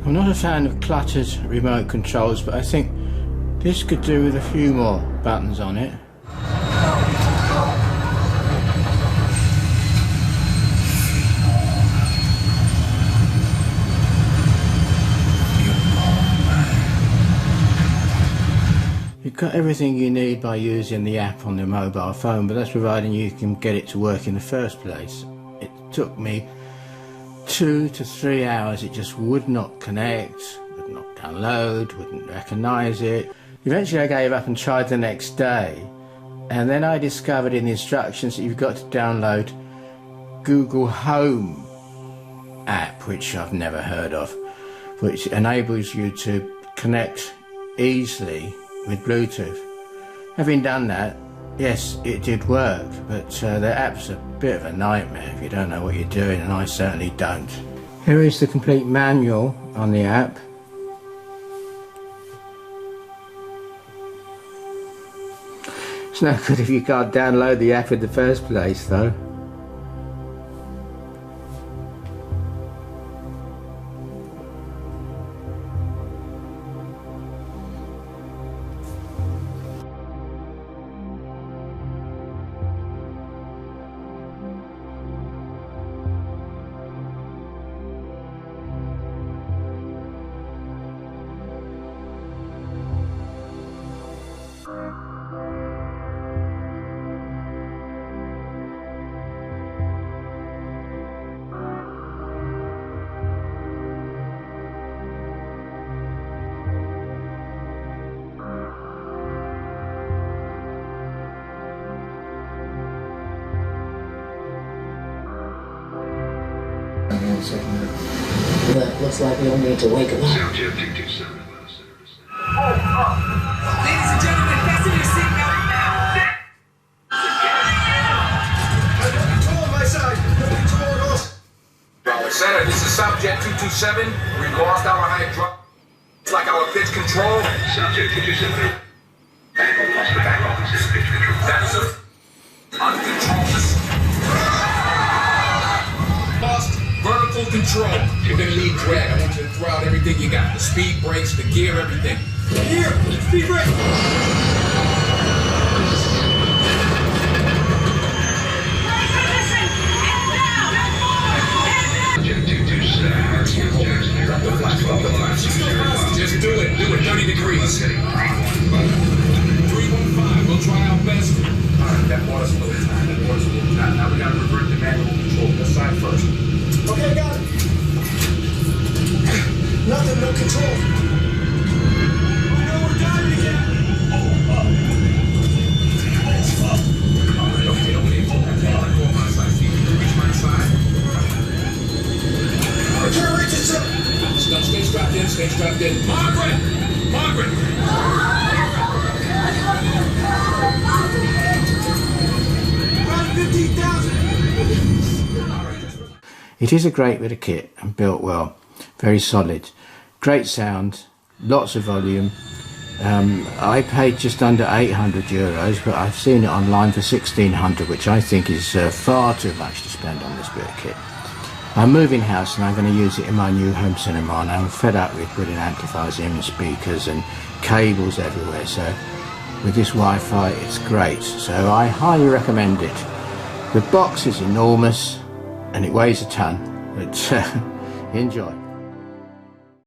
I'm not a fan of cluttered remote controls, but I think this could do with a few more buttons on it. You've got everything you need by using the app on the mobile phone, but that's providing you can get it to work in the first place. It took me 2 to 3 hours. It just would not connect, would not download, wouldn't recognize it. Eventually I gave up and tried the next day, and then I discovered in the instructions that you've got to download Google Home app, which I've never heard of, which enables you to connect easily with Bluetooth. Having done that, yes, it did work, but the app's a bit of a nightmare if you don't know what you're doing, and I certainly don't. Here is the complete manual on the app. It's no good if you can't download the app in the first place, though. That looks like we'll need to wake him up. Subject 227. Ladies and gentlemen, fasten your seatbelt now. Control on my side. Control on us. Center, this is Subject 227. We lost our hydraulic. It's like our pitch control. Subject 227. Back office. Pitch control. That is uncontrolled. Lost vertical control. You're gonna need drag. I want you to throw out everything you got. The speed brakes, the gear, everything. Gear! Speed brake! Subject 227. Drop the flash, drop the flash. Just do it. Do it 30 degrees. 315. We'll try our best. Alright, that water's a little tight. That water's a little tight. Now we gotta revert to manual control. This side first. Okay, got it. Nothing, no control. I know we're diving again. Alright, okay, don't leave. Go on my side. See, you reach my side. I can't reach it, sir. Stay strapped in, stay strapped in. Margaret! Margaret! 15,000. It is a great bit of kit and built well, very solid, great sound, lots of volume. I paid just under 800 euros, but I've seen it online for 1,600, which I think is far too much to spend on this bit of kit. I'm moving house and I'm going to use it in my new home cinema, and I'm fed up with putting amplifiers in and speakers and cables everywhere, so with this Wi-Fi it's great, so I highly recommend it. The box is enormous and it weighs a ton, but enjoy.